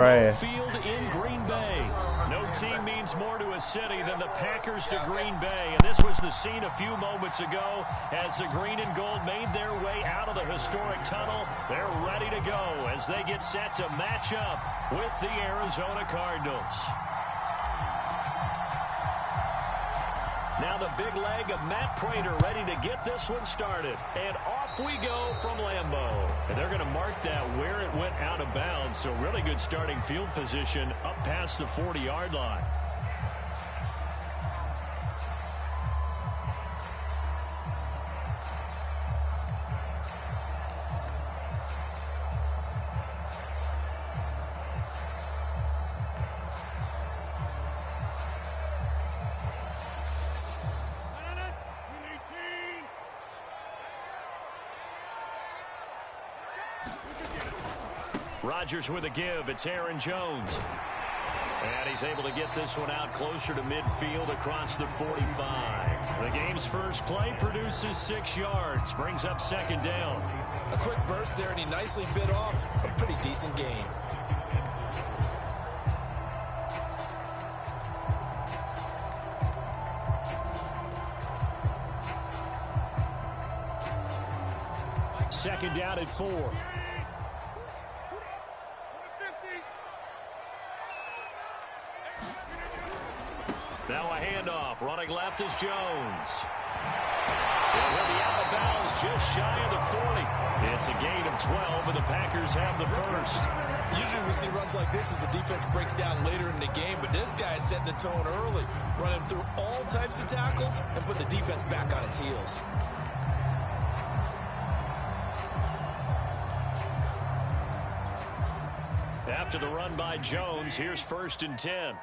Right. Field in Green Bay. No team means more to a city than the Packers to Green Bay. And this was the scene a few moments ago as the green and gold made their way out of the historic tunnel. They're ready to go as they get set to match up with the Arizona Cardinals. Now the big leg of Matt Prater ready to get this one started. And off we go from Lambeau. And they're going to mark that where it went out of bounds. So really good starting field position up past the 40-yard line. Rodgers with a give. It's Aaron Jones. And he's able to get this one out closer to midfield across the 45. The game's first play produces 6 yards. Brings up second down. A quick burst there, and he nicely bit off a pretty decent gain. Second down at 4. Now a handoff. Running left is Jones. It will be out of bounds just shy of the 40. It's a gain of 12, and the Packers have the first. Usually we see runs like this as the defense breaks down later in the game, but this guy is setting the tone early, running through all types of tackles and putting the defense back on its heels. After the run by Jones, here's 1st and 10.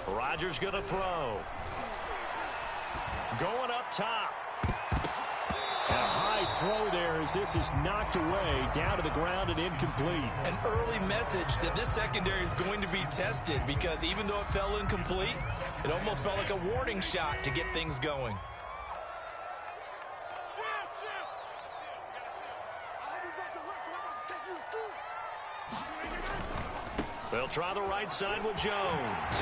Rodgers going to throw. Going up top. And a high throw there as this is knocked away, down to the ground and incomplete. An early message that this secondary is going to be tested because even though it fell incomplete, it almost felt like a warning shot to get things going. They'll try the right side with Jones.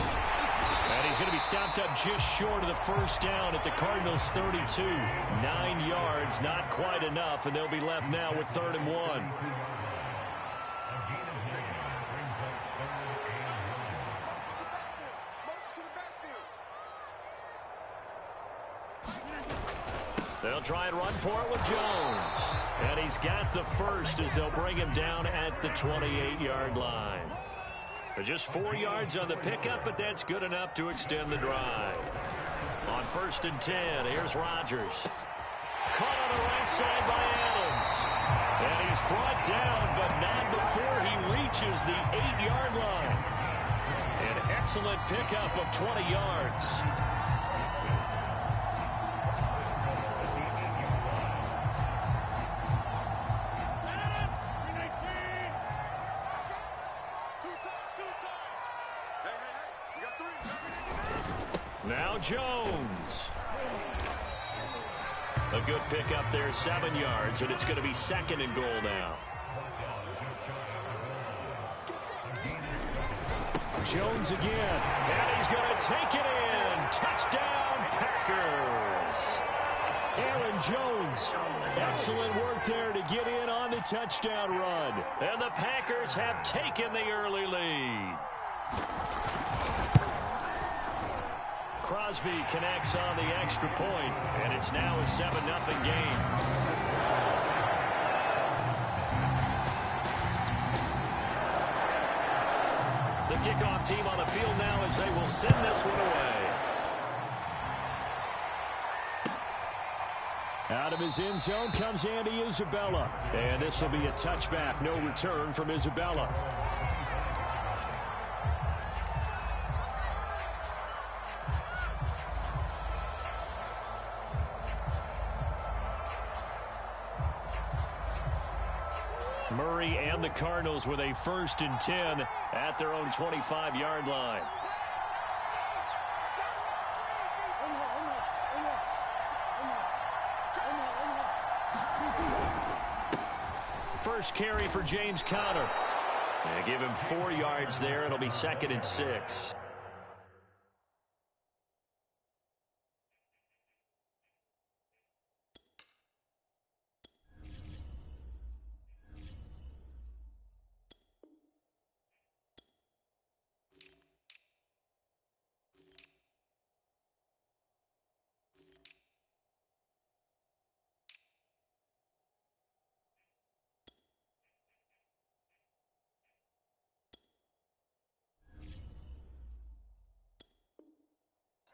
And he's going to be stopped up just short of the first down at the Cardinals' 32. 9 yards, not quite enough, and they'll be left now with 3rd and 1. They'll try and run for it with Jones. And he's got the first as they'll bring him down at the 28-yard line. Just 4 yards on the pickup, but that's good enough to extend the drive. On 1st and 10, here's Rodgers. Caught on the right side by Adams. And he's brought down, but not before he reaches the 8-yard line. An excellent pickup of 20 yards. Now Jones. A good pickup there, 7 yards, and it's going to be 2nd and goal now. Jones again, and he's going to take it in. Touchdown, Packers. Aaron Jones, excellent work there to get in on the touchdown run. And the Packers have taken the early lead. Crosby connects on the extra point, and it's now a 7-0 game. The kickoff team on the field now as they will send this one away. Out of his end zone comes Andy Isabella, and this will be a touchback. No return from Isabella. Murray and the Cardinals with a 1st and 10 at their own 25-yard line. first carry for James Conner. They give him 4 yards there. It'll be 2nd and 6.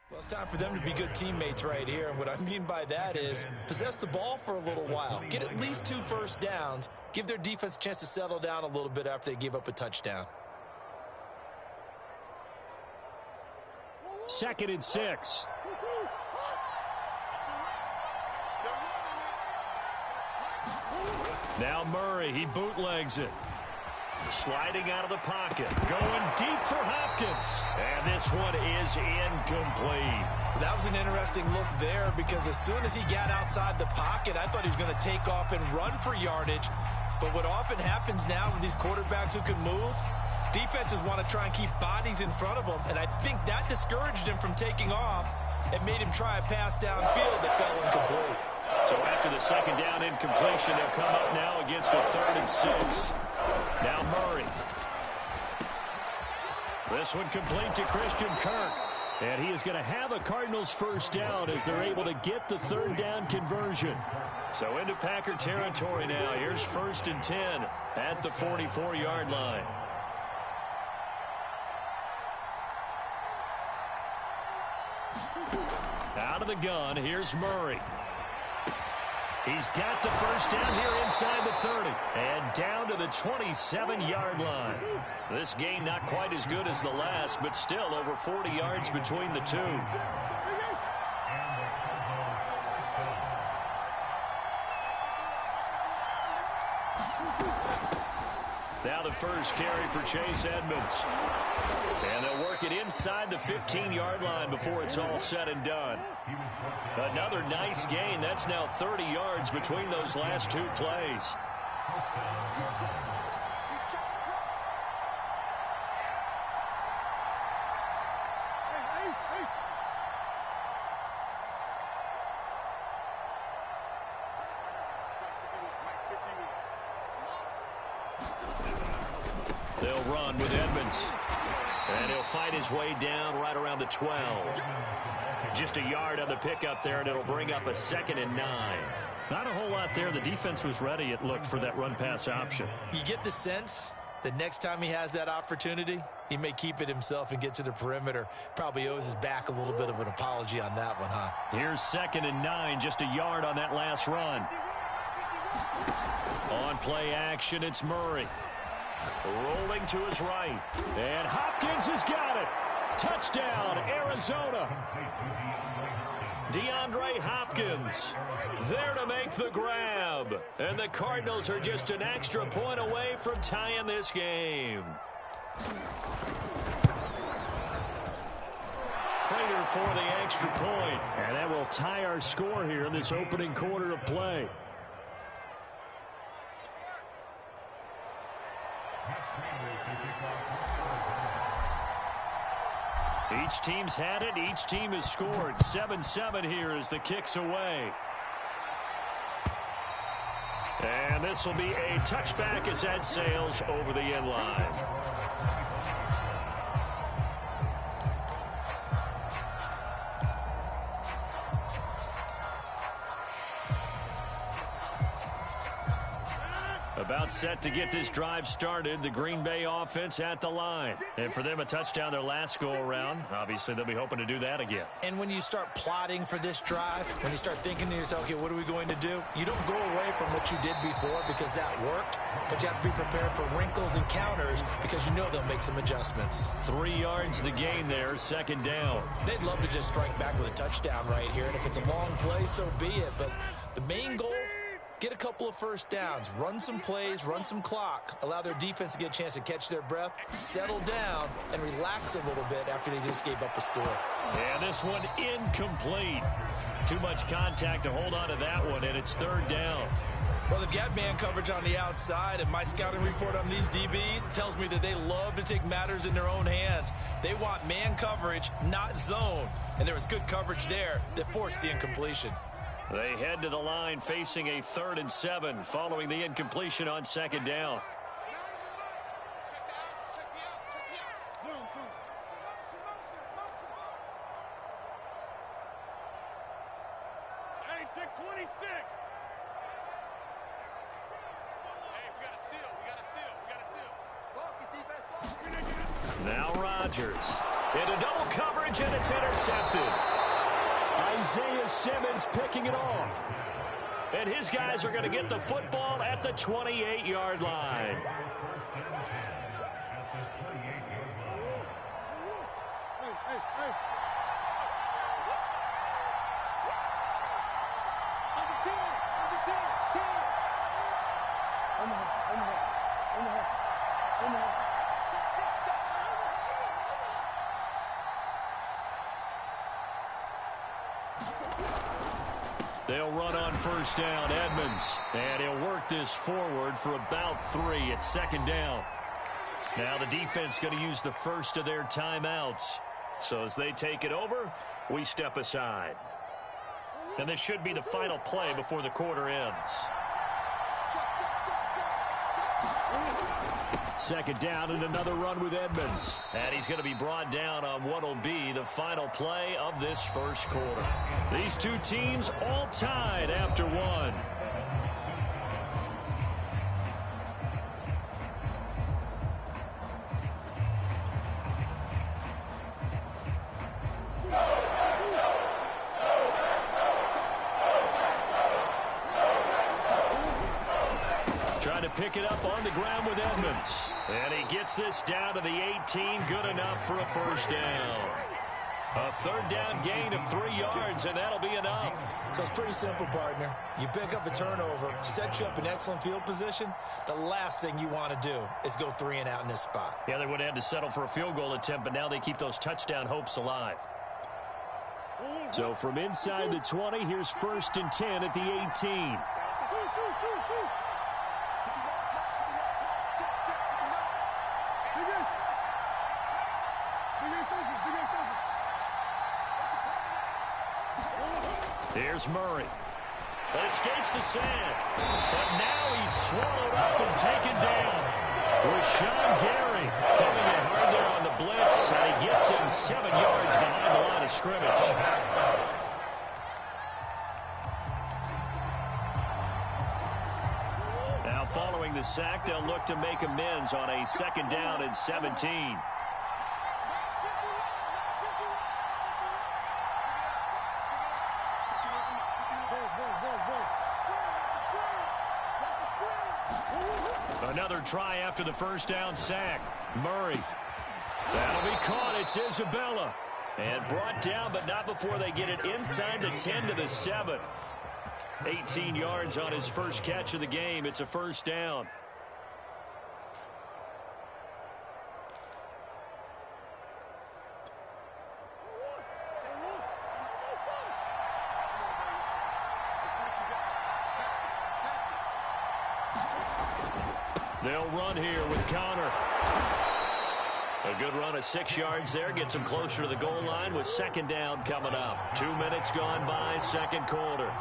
Well, it's time for them to be good teammates right here. And what I mean by that is possess the ball for a little while. Get at least 2 first downs. Give their defense a chance to settle down a little bit after they give up a touchdown. 2nd and 6. Now Murray, he bootlegs it. Sliding out of the pocket. Going deep for Hopkins. And this one is incomplete. That was an interesting look there because as soon as he got outside the pocket, I thought he was going to take off and run for yardage. But what often happens now with these quarterbacks who can move, defenses want to try and keep bodies in front of them. And I think that discouraged him from taking off and made him try a pass downfield that fell incomplete. So after the 2nd down incompletion, they'll come up now against a 3rd and 6. Now Murray. This one complete to Christian Kirk. And he is going to have a Cardinals first down as they're able to get the 3rd down conversion. So into Packer territory now. Here's 1st and 10 at the 44-yard line. Out of the gun, here's Murray. He's got the first down here inside the 30. And down to the 27-yard line. This game not quite as good as the last, but still over 40 yards between the two. Now the first carry for Chase Edmonds. And they'll work it inside the 15-yard line before it's all said and done. Another nice gain. That's now 30 yards between those last 2 plays. They'll run with Edmonds. And he'll fight his way down right around the 12. Just a yard on the pickup there, and it'll bring up a 2nd and 9. Not a whole lot there. The defense was ready, it looked, for that run-pass option. You get the sense that next time he has that opportunity, he may keep it himself and get to the perimeter. Probably owes his back a little bit of an apology on that one, huh? Here's 2nd and 9, just a yard on that last run. On play action, it's Murray. Rolling to his right. And Hopkins has got it. Touchdown, Arizona. DeAndre Hopkins there to make the grab. And the Cardinals are just an extra point away from tying this game. Prater for the extra point. And that will tie our score here in this opening quarter of play. Each team's had it. Each team has scored. 7-7 here as the kick's away. And this will be a touchback as that sails over the end line. About set to get this drive started. The Green Bay offense at the line. And for them, a touchdown their last go-around. Obviously, they'll be hoping to do that again. And when you start plotting for this drive, when you start thinking to yourself, okay, what are we going to do? You don't go away from what you did before because that worked. But you have to be prepared for wrinkles and counters because you know they'll make some adjustments. 3 yards the gain there, 2nd down. They'd love to just strike back with a touchdown right here. And if it's a long play, so be it. But the main goal, get a couple of first downs, run some plays, run some clock, allow their defense to get a chance to catch their breath, settle down, and relax a little bit after they just gave up a score. And this one incomplete. Too much contact to hold on to that one, and it's 3rd down. Well, they've got man coverage on the outside, and my scouting report on these DBs tells me that they love to take matters in their own hands. They want man coverage, not zone. And there was good coverage there that forced the incompletion. They head to the line facing a 3rd and 7 following the incompletion on 2nd down. Now Rodgers into double coverage, and it's intercepted. Isaiah Simmons picking it off. And his guys are going to get the football at the 28-yard line. They'll run on 1st down, Edmonds. And he'll work this forward for about 3 at 2nd down. Now the defense going to use the first of their timeouts. So as they take it over, we step aside. And this should be the final play before the quarter ends. 2nd down and another run with Edmonds. And he's going to be brought down on what will be the final play of this first quarter. These two teams all tied after one. Trying to pick it up on the ground with Edmonds. And he gets this down to the 18. Good enough for a 1st down. A 3rd down gain of 3 yards, and that'll be enough. So it's pretty simple, partner. You pick up a turnover, set you up in excellent field position. The last thing you want to do is go 3 and out in this spot. Yeah, they would have had to settle for a field goal attempt, but now they keep those touchdown hopes alive. So from inside the 20, here's 1st and 10 at the 18. Here's Murray. Escapes the sand. But now he's swallowed up and taken down. Rashawn Gary coming in hard there on the blitz. And he gets him 7 yards behind the line of scrimmage. Now following the sack, they'll look to make amends on a 2nd down and 17. Another try after the 1st down sack. Murray. That'll be caught. It's Isabella. And brought down, but not before they get it inside the 10 to the 7. 18 yards on his first catch of the game. It's a 1st down. They'll run here with Connor. A good run of 6 yards there. Gets him closer to the goal line with 2nd down coming up. 2 minutes gone by, 2nd quarter.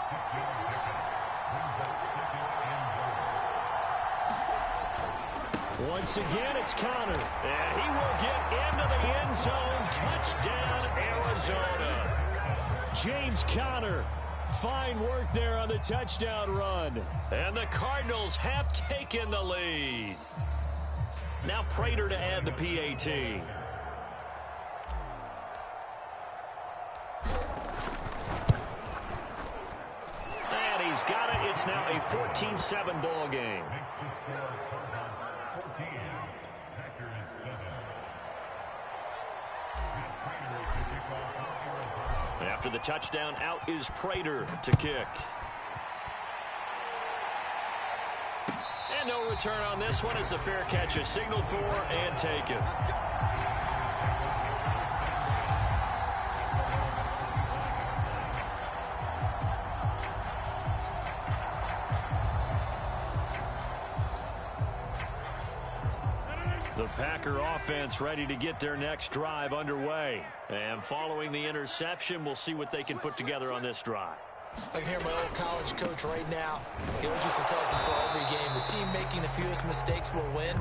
Once again, it's Connor. And he will get into the end zone. Touchdown, Arizona. James Conner. Fine work there on the touchdown run. And the Cardinals have taken the lead. Now Prater to add the PAT. And he's got it. It's now a 14-7 ball game. After the touchdown, out is Prater to kick. And no return on this one as the fair catch is signaled for and taken. The Packer offense ready to get their next drive underway. And following the interception, we'll see what they can put together on this drive. I can hear my old college coach right now. He always used to tell us before every game, the team making the fewest mistakes will win.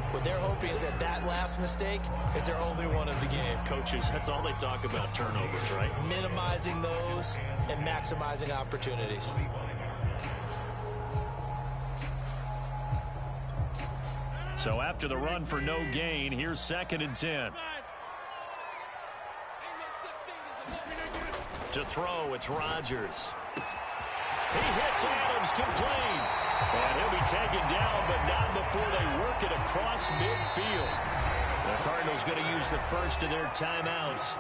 What they're hoping is that that last mistake is their only one of the game. Coaches, that's all they talk about, turnovers, right? Minimizing those and maximizing opportunities. So after the run for no gain, here's 2nd and 10. To throw, it's Rodgers. He hits Adams complete. And he'll be taken down, but not before they work it across midfield. The Cardinals going to use the first of their timeouts.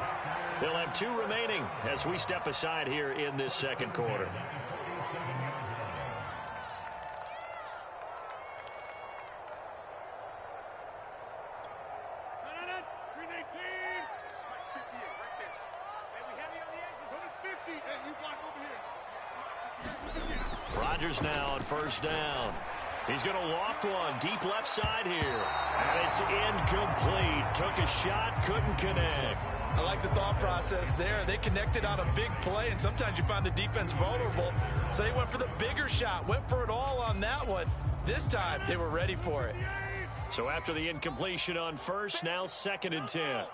They'll have 2 remaining as we step aside here in this second quarter. Rodgers now on first down. He's going to loft one deep left side here. And it's incomplete. Took a shot, couldn't connect. I like the thought process there. They connected on a big play, and sometimes you find the defense vulnerable. So they went for the bigger shot, went for it all on that one. This time, they were ready for it. So after the incompletion on first, now 2nd and 10.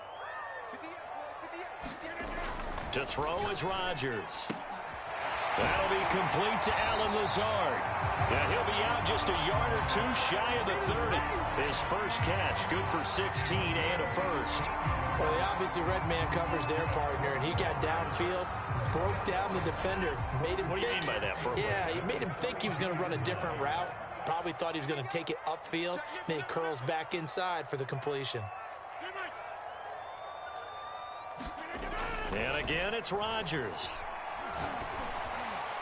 To throw is Rodgers. That'll be complete to Allen Lazard. And he'll be out just a yard or 2 shy of the 30. His first catch, good for 16 and a first. Well, he obviously red man covers their partner, and he got downfield, broke down the defender, made him What do you mean by that, bro? Yeah, he made him think he was going to run a different route. Probably thought he was going to take it upfield. Then he curls back inside for the completion. And again, it's Rodgers.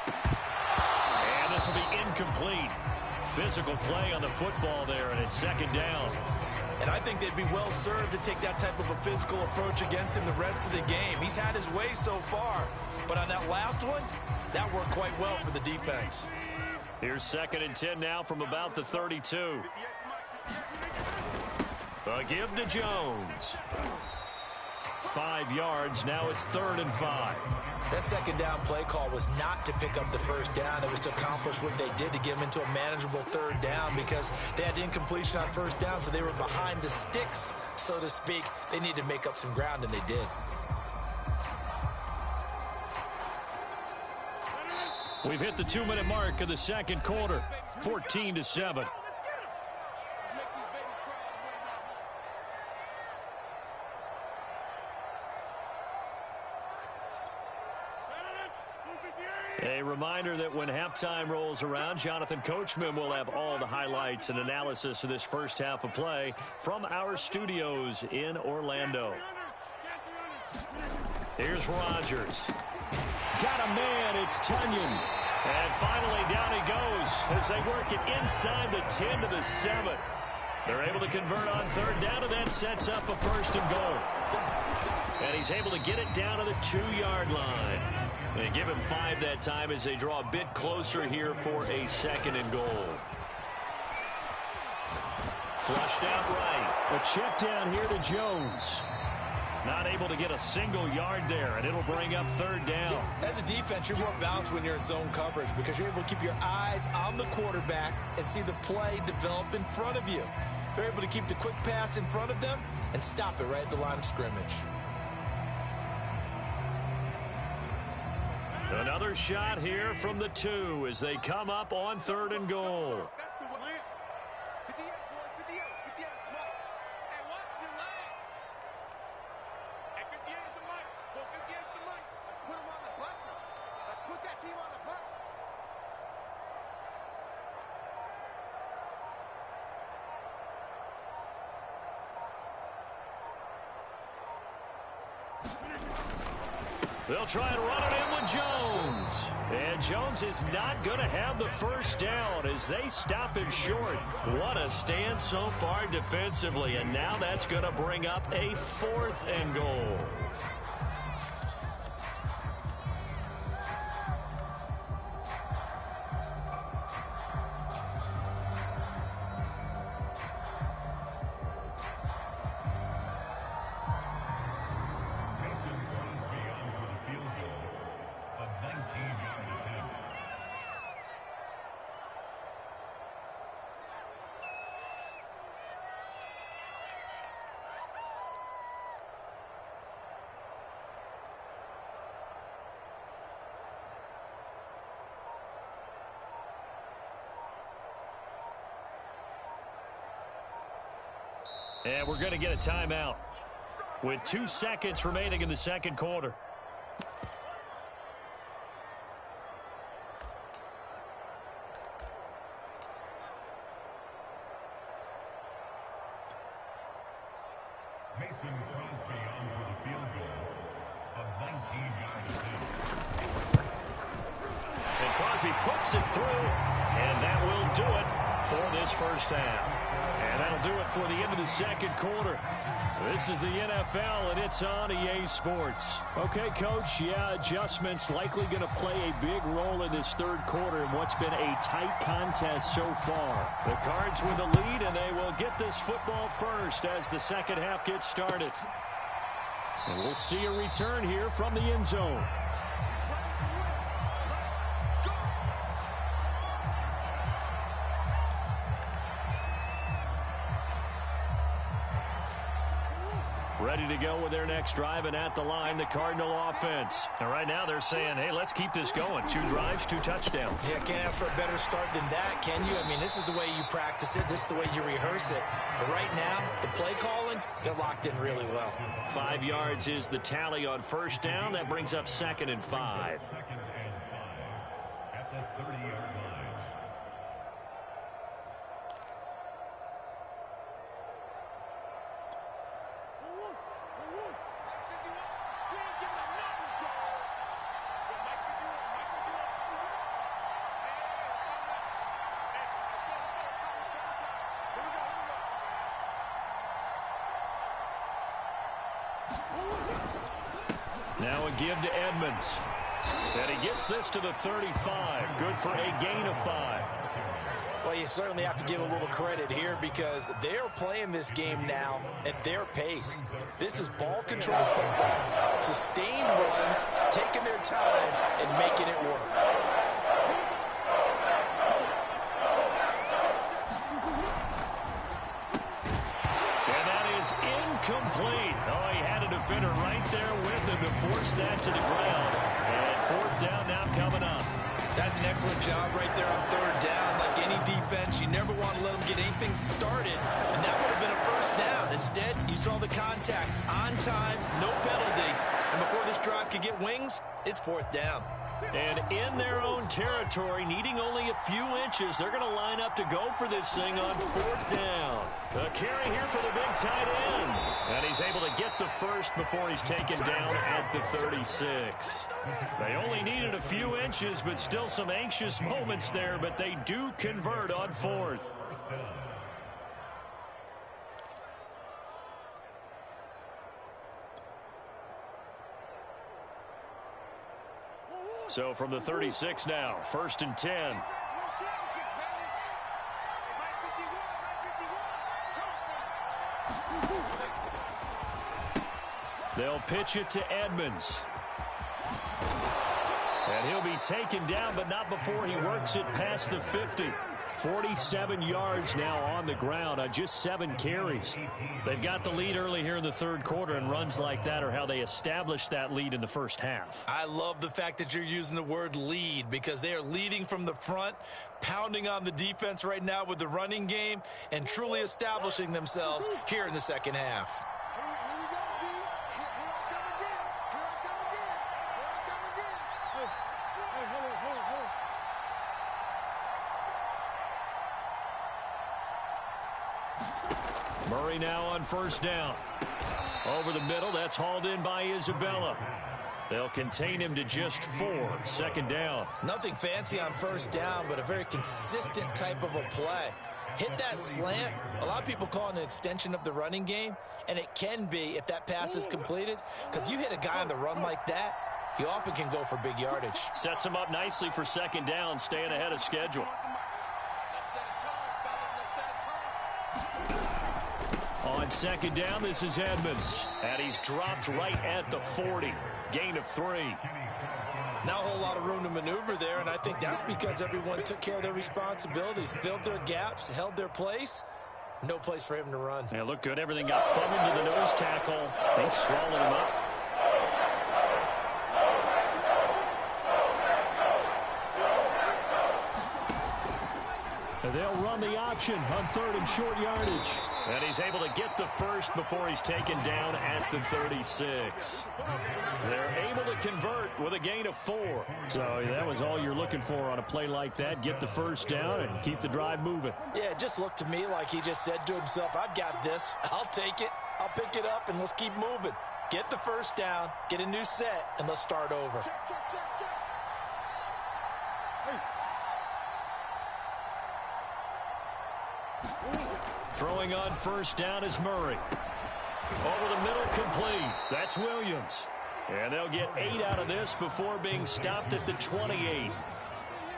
And this will be incomplete. Physical play on the football there, and it's 2nd down. And I think they'd be well served to take that type of a physical approach against him the rest of the game. He's had his way so far, but on that last one, that worked quite well for the defense. Here's 2nd and 10 now from about the 32. A give to Jones. 5 yards. Now it's 3rd and 5. That 2nd down play call was not to pick up the first down. It was to accomplish what they did to get them into a manageable 3rd down because they had incompletion on first down, so they were behind the sticks, so to speak. They needed to make up some ground, and they did. We've hit the 2-minute mark of the second quarter. 14-7. A reminder that when halftime rolls around, Jonathan Coachman will have all the highlights and analysis of this first half of play from our studios in Orlando. Here's Rodgers. Got a man, it's Tunyon. And finally down he goes as they work it inside the 10 to the 7. They're able to convert on 3rd down, and that sets up a 1st and goal. And he's able to get it down to the 2-yard line. They give him 5 that time as they draw a bit closer here for a 2nd and goal. Flushed out right. A check down here to Jones. Not able to get a single yard there, and it'll bring up 3rd down. As a defense, you're more balanced when you're in zone coverage because you're able to keep your eyes on the quarterback and see the play develop in front of you. They're able to keep the quick pass in front of them and stop it right at the line of scrimmage. Another shot here from the 2 as they come up on 3rd and goal. They'll try and run it in with Jones. And Jones is not going to have the first down as they stop him short. What a stand so far defensively. And now that's going to bring up a 4th and goal. And we're going to get a timeout with 2 seconds remaining in the second quarter. And Crosby puts it through, and that will do it for this first half. And that'll do it for the end of the second quarter. This is the NFL, and it's on EA Sports. Okay, Coach, yeah, adjustments likely going to play a big role in this third quarter in what's been a tight contest so far. The Cards with the lead, and they will get this football first as the second half gets started. And we'll see a return here from the end zone. Ready to go with their next drive, and at the line, the Cardinal offense. And right now they're saying, hey, let's keep this going. 2 drives, 2 touchdowns. Yeah, can't ask for a better start than that, can you? I mean, this is the way you practice it. This is the way you rehearse it. But right now, the play calling, they're locked in really well. 5 yards is the tally on first down. That brings up 2nd and 5. At the 30-yard line. Now a give to Edmonds. And he gets this to the 35. Good for a gain of 5. Well, you certainly have to give a little credit here because they're playing this game now at their pace. This is ball control football, sustained runs, taking their time, and making it work. And that is incomplete. Oh, he had a defender right there with him to force that to the ground. And 4th down now coming up. That's an excellent job right there on 3rd down. Like any defense, you never want to let them get anything started, and that would have been a first down. Instead, you saw the contact on time, no penalty, and before this drive could get wings, it's 4th down. And in their own territory, needing only a few inches, they're going to line up to go for this thing on 4th down. A carry here for the big tight end. And he's able to get the first before he's taken down at the 36. They only needed a few inches, but still some anxious moments there, but they do convert on 4th. So from the 36 now, 1st and 10. They'll pitch it to Edmonds. And he'll be taken down, but not before he works it past the 50. 47 yards now on the ground on just 7 carries. They've got the lead early here in the third quarter, and runs like that are how they established that lead in the first half. I love the fact that you're using the word lead because they are leading from the front, pounding on the defense right now with the running game, and truly establishing themselves here in the second half. Murray now on 1st down. Over the middle, that's hauled in by Isabella. They'll contain him to just 4. 2nd down. Nothing fancy on 1st down, but a very consistent type of a play. Hit that slant. A lot of people call it an extension of the running game, and it can be if that pass is completed, because you hit a guy on the run like that, he often can go for big yardage. Sets him up nicely for 2nd down, staying ahead of schedule. On 2nd down, this is Edmonds. And he's dropped right at the 40. Gain of 3. Now a whole lot of room to maneuver there, and I think that's because everyone took care of their responsibilities, filled their gaps, held their place. No place for him to run. Yeah, looked good. Everything got funneled to the nose tackle. He swallowed him up. They'll run the option on 3rd and short yardage. And he's able to get the first before he's taken down at the 36. They're able to convert with a gain of 4. So that was all you're looking for on a play like that. Get the first down and keep the drive moving. Yeah, it just looked to me like he just said to himself, I've got this. I'll take it. I'll pick it up, and let's keep moving. Get the first down, get a new set, and let's start over. Check. Throwing on first down is Murray. Over the middle, complete. That's Williams. And they'll get 8 out of this before being stopped at the 28.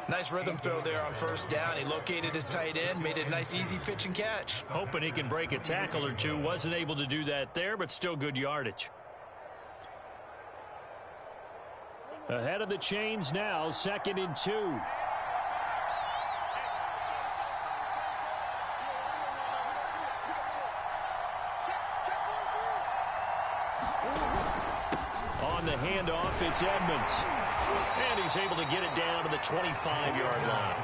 Nice rhythm throw there on first down. He located his tight end, made it a nice, easy pitch and catch. Hoping he can break a tackle or two. Wasn't able to do that there, but still good yardage. Ahead of the chains now, 2nd and 2. On the handoff, it's Edmonds. And he's able to get it down to the 25-yard line.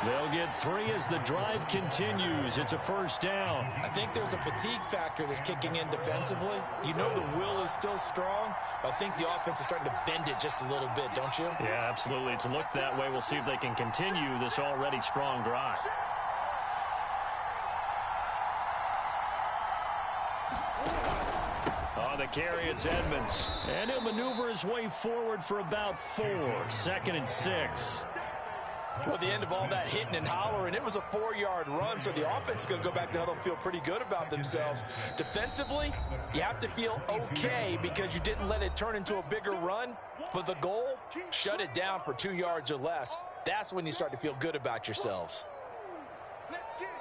They'll get 3 as the drive continues. It's a first down. I think there's a fatigue factor that's kicking in defensively. You know the will is still strong, but I think the offense is starting to bend it just a little bit, don't you? Yeah, absolutely. It's looked that way. We'll see if they can continue this already strong drive. On the carry, it's Edmonds. And he'll maneuver his way forward for about 4. 2nd and 6. Well, the end of all that hitting and hollering, it was a 4-yard run, so the offense is going to go back to huddle and feel pretty good about themselves. Defensively, you have to feel okay because you didn't let it turn into a bigger run. But the goal, shut it down for 2 yards or less. That's when you start to feel good about yourselves. Let's get it.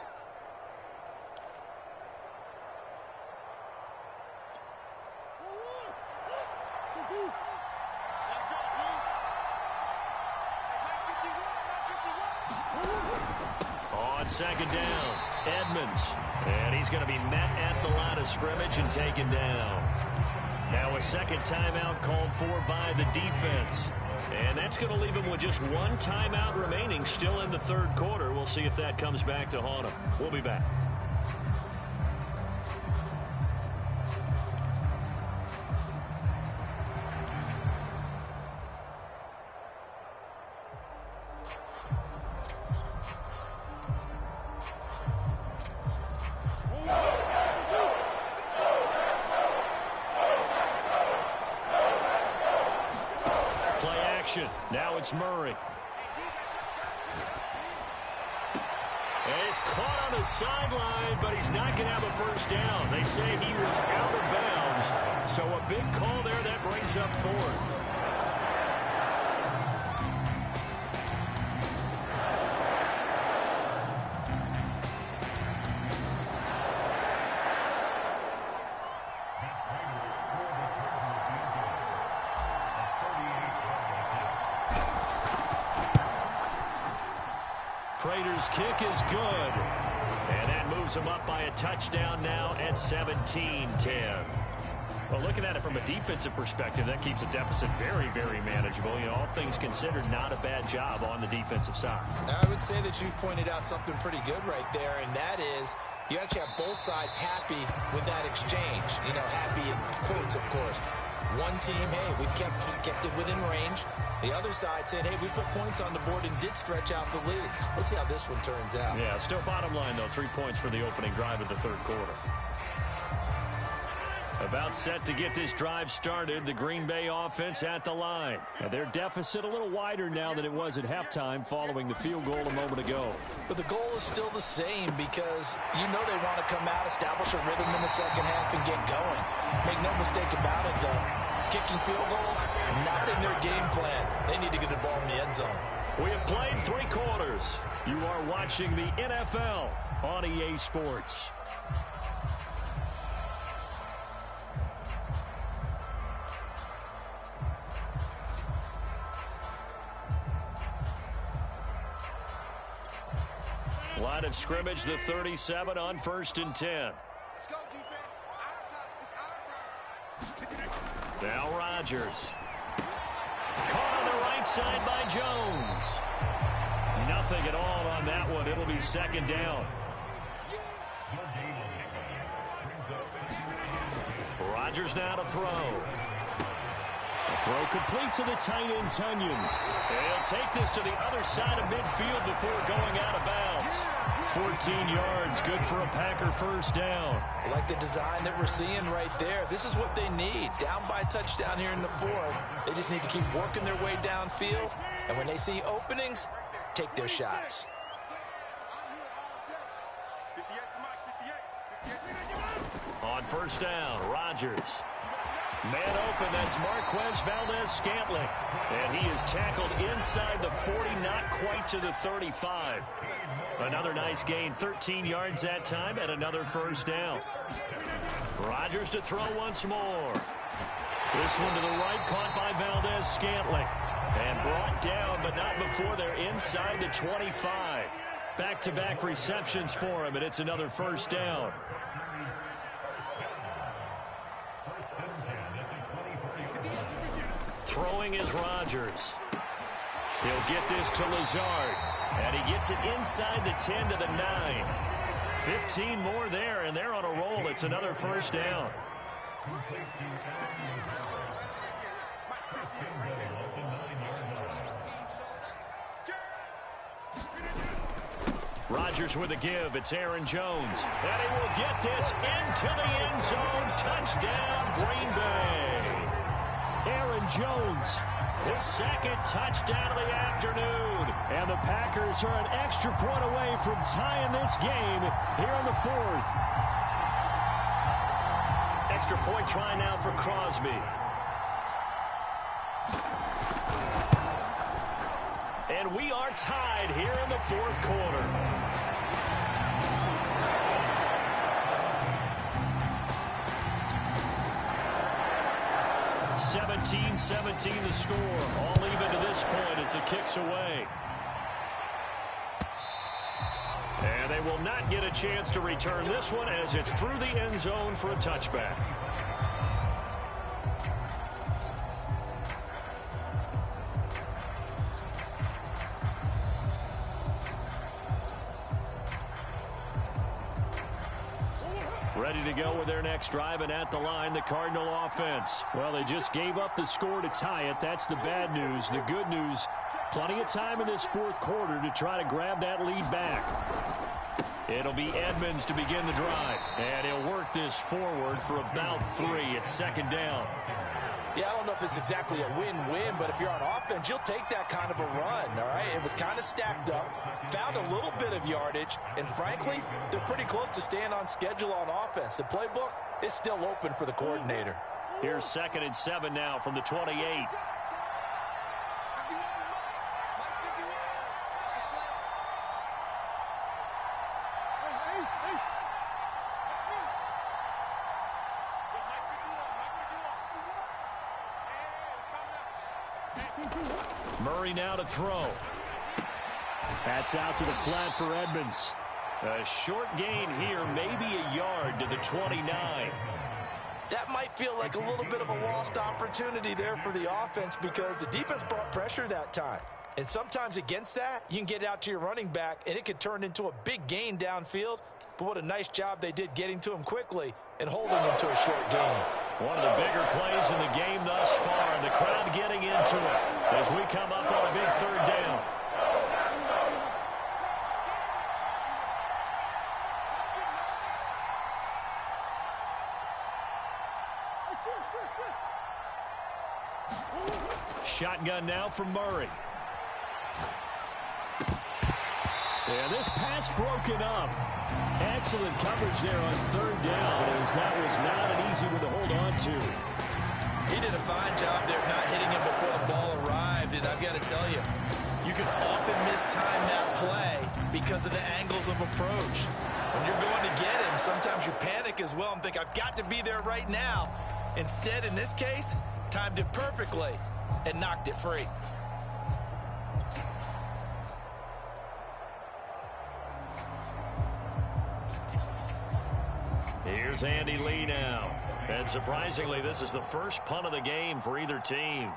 On 2nd down, Edmonds. And he's going to be met at the line of scrimmage and taken down. Now a 2nd timeout called for by the defense. And that's going to leave him with just 1 timeout remaining still in the 3rd quarter. We'll see if that comes back to haunt him. We'll be back. Now it's Murray. And he's caught on the sideline, but he's not going to have a first down. They say he was out of bounds. So a big call there that brings up 4th. Prater's kick is good. And that moves him up by a touchdown now at 17-10. Well, looking at it from a defensive perspective, that keeps the deficit very, very manageable. You know, all things considered, not a bad job on the defensive side. I would say that you've pointed out something pretty good right there, and that is you actually have both sides happy with that exchange. You know, happy in quotes, of course. One team, hey, we've kept it within range. The other side saying, hey, we put points on the board and did stretch out the lead. Let's see how this one turns out. Yeah, still bottom line, though, 3 points for the opening drive of the 3rd quarter. About set to get this drive started, the Green Bay offense at the line. Now their deficit a little wider now than it was at halftime following the field goal a moment ago. But the goal is still the same because you know they want to come out, establish a rhythm in the second half, and get going. Make no mistake about it, though. Kicking field goals, not in their game plan. They need to get the ball in the end zone. We have played 3 quarters. You are watching the NFL on EA Sports. Line of scrimmage, the 37 on 1st and 10. Let's go, defense. Our time. It's our time. Now Rodgers. Caught on the right side by Jones. Nothing at all on that one. It'll be second down. Rodgers now to throw. The throw complete to the tight end, Tunyon. He'll take this to the other side of midfield before going out of bounds. 14 yards, good for a Packer first down. I like the design that we're seeing right there. This is what they need. Down by a touchdown here in the fourth. They just need to keep working their way downfield. And when they see openings, take their shots. On first down, Rodgers. Man open, that's Marquez Valdez-Scantling. And he is tackled inside the 40, not quite to the 35. Another nice gain, 13 yards that time, and another first down. Rodgers to throw once more. This one to the right, caught by Valdez-Scantling. And brought down, but not before they're inside the 25. Back-to-back receptions for him, and it's another first down. Throwing is Rodgers. He'll get this to Lazard. And he gets it inside the 10 to the 9. 15 more there, and they're on a roll. It's another first down. Rodgers with a give. It's Aaron Jones. And he will get this into the end zone. Touchdown, Green Bay. Aaron Jones, his second touchdown of the afternoon. And the Packers are an extra point away from tying this game here in the fourth. Extra point try now for Crosby. And we are tied here in the fourth quarter. 17-17 the score. All even to this point as it kicks away. And they will not get a chance to return this one as it's through the end zone for a touchback. Ready to go with their next drive, and at the line, the Cardinal offense. Well, they just gave up the score to tie it. That's the bad news. The good news, plenty of time in this fourth quarter to try to grab that lead back. It'll be Edmonds to begin the drive, and he'll work this forward for about 3. It's second down. Yeah, I don't know if it's exactly a win-win, but if you're on offense, you'll take that kind of a run, all right? It was kind of stacked up, found a little bit of yardage, and frankly, they're pretty close to staying on schedule on offense. The playbook is still open for the coordinator. Here's 2nd and 7 now from the 28. Murray now to throw. That's out to the flat for Edmonds. A short gain here, maybe a yard to the 29. That might feel like a little bit of a lost opportunity there for the offense because the defense brought pressure that time. And sometimes against that, you can get out to your running back, and it could turn into a big gain downfield. But what a nice job they did getting to him quickly and holding him to a short gain. One of the bigger plays in the game thus far, and the crowd getting into it as we come up on a big third down. Shotgun now from Murray. And this pass broken up. Excellent coverage there on third down, as that was not an easy one to hold on to. He did a fine job there not hitting him before the ball arrived, and I've got to tell you, you can often mistime that play because of the angles of approach. When you're going to get him, sometimes you panic as well and think, I've got to be there right now. Instead, in this case, timed it perfectly and knocked it free. Here's Andy Lee now. And surprisingly, this is the first punt of the game for either team.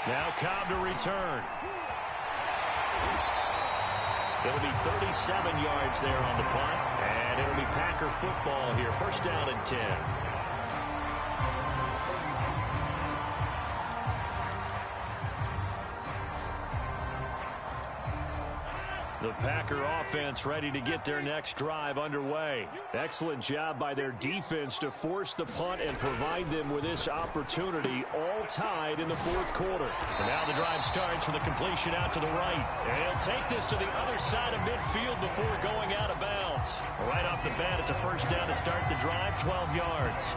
Now Cobb to return. It'll be 37 yards there on the punt, and it'll be Packer football here. First down and 10. The Packer offense ready to get their next drive underway. Excellent job by their defense to force the punt and provide them with this opportunity, all tied in the fourth quarter. And now the drive starts with a completion out to the right. And take this to the other side of midfield before going out of bounds. Right off the bat, it's a first down to start the drive, 12 yards.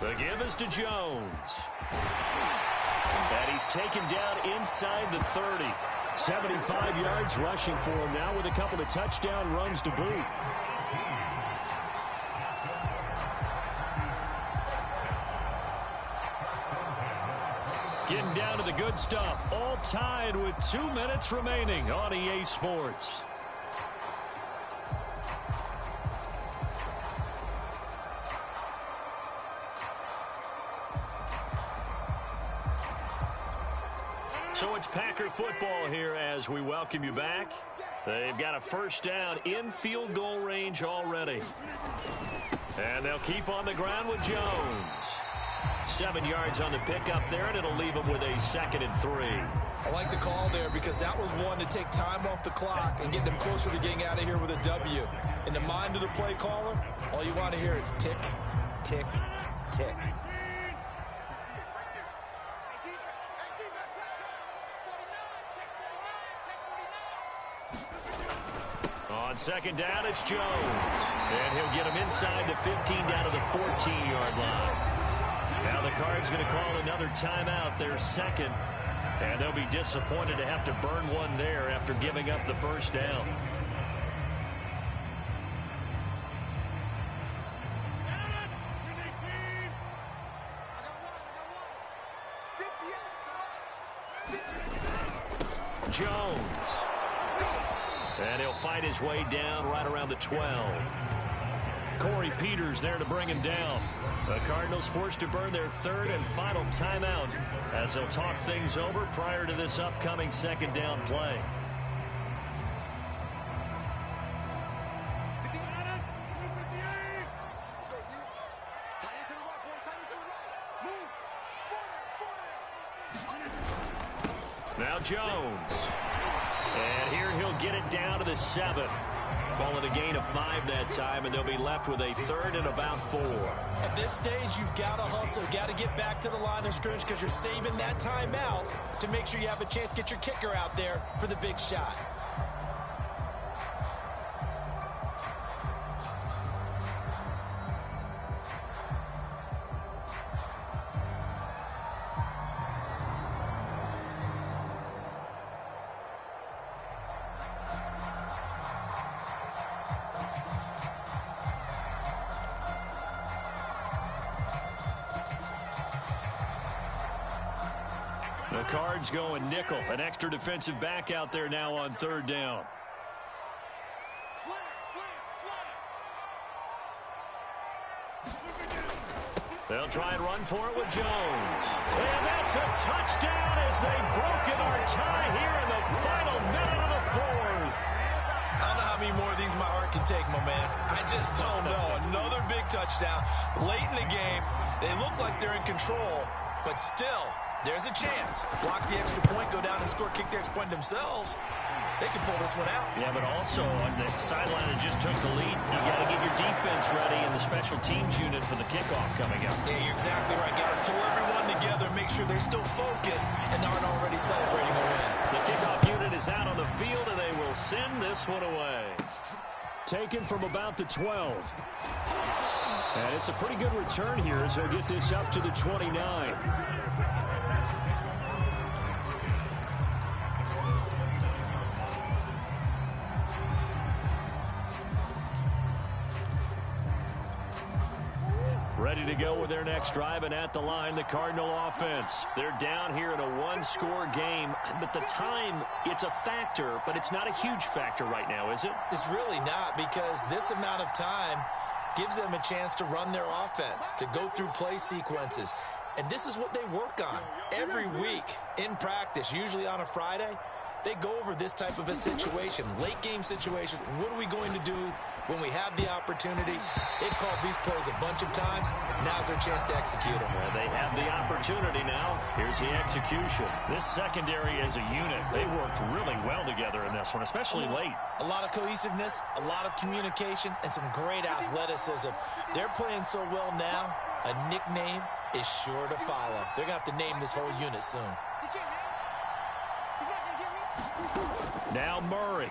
The give is to Jones. And he's taken down inside the 30. 75 yards rushing for him now with a couple of touchdown runs to boot. Getting down to the good stuff. All tied with 2 minutes remaining on EA Sports. So it's Packer football here as we welcome you back. They've got a first down in field goal range already. And they'll keep on the ground with Jones. 7 yards on the pickup there, and it'll leave them with a 2nd and 3. I like the call there because that was one to take time off the clock and get them closer to getting out of here with a W. In the mind of the play caller, all you want to hear is tick, tick, tick. On second down, it's Jones. And he'll get him inside the 15 down to the 14-yard line. Now the Cards going to call another timeout, their second. And they'll be disappointed to have to burn one there after giving up the first down. Jones. And he'll fight his way down right around the 12. Corey Peters there to bring him down. The Cardinals forced to burn their third and final timeout as they'll talk things over prior to this upcoming second down play. Now Jones. And here he'll get it down to the 7. Call it a gain of 5 that time, and they'll be left with a 3rd and about 4. At this stage, you've got to hustle, got to get back to the line of scrimmage because you're saving that timeout to make sure you have a chance to get your kicker out there for the big shot. The Cards going nickel. An extra defensive back out there now on 3rd down. They'll try and run for it with Jones. And that's a touchdown as they've broken our tie here in the final minute of the 4th. I don't know how many more of these my heart can take, my man. I just don't know. Another big touchdown. Late in the game, they look like they're in control, but still, there's a chance. Block the extra point, go down and score, kick the extra point themselves. They can pull this one out. Yeah, but also on the sideline that just took the lead, you got to get your defense ready and the special teams unit for the kickoff coming up. Yeah, you're exactly right. Got to pull everyone together, make sure they're still focused and aren't already celebrating a win. The kickoff unit is out on the field, and they will send this one away. Taken from about the 12. And it's a pretty good return here as they'll get this up to the 29. Ready ready to go with their next drive, and at the line, the Cardinal offense. They're down here in a one-score game, but the time, it's a factor, but it's not a huge factor right now, is it? It's really not, because this amount of time gives them a chance to run their offense, to go through play sequences. And this is what they work on every week in practice, usually on a Friday. They go over this type of a situation, late game situation. What are we going to do when we have the opportunity? They've called these plays a bunch of times. Now's their chance to execute them. Well, they have the opportunity now. Here's the execution. This secondary as a unit, they worked really well together in this one, especially late. A lot of cohesiveness, a lot of communication, and some great athleticism. They're playing so well now, a nickname is sure to follow. They're going to have to name this whole unit soon. Now Murray.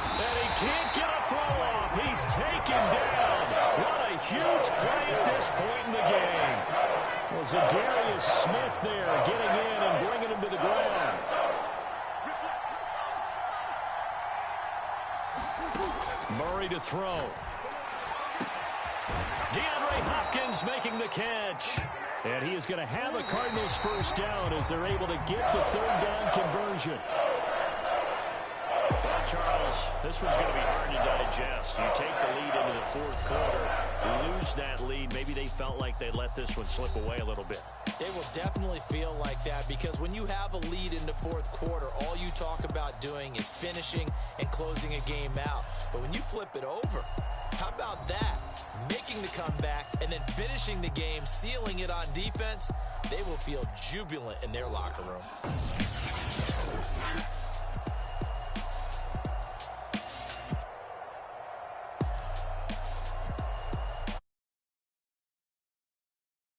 And he can't get a throw off. He's taken down. What a huge play at this point in the game. Well, Zadarius Smith there getting in and bringing him to the ground. Murray to throw. DeAndre Hopkins making the catch. And he is going to have a Cardinals first down as they're able to get the third down conversion. Well, Charles, this one's going to be hard to digest. You take the lead into the fourth quarter, you lose that lead. Maybe they felt like they let this one slip away a little bit. They will definitely feel like that, because when you have a lead in the fourth quarter, all you talk about doing is finishing and closing a game out. But when you flip it over, how about that? Making the comeback and then finishing the game, sealing it on defense, they will feel jubilant in their locker room.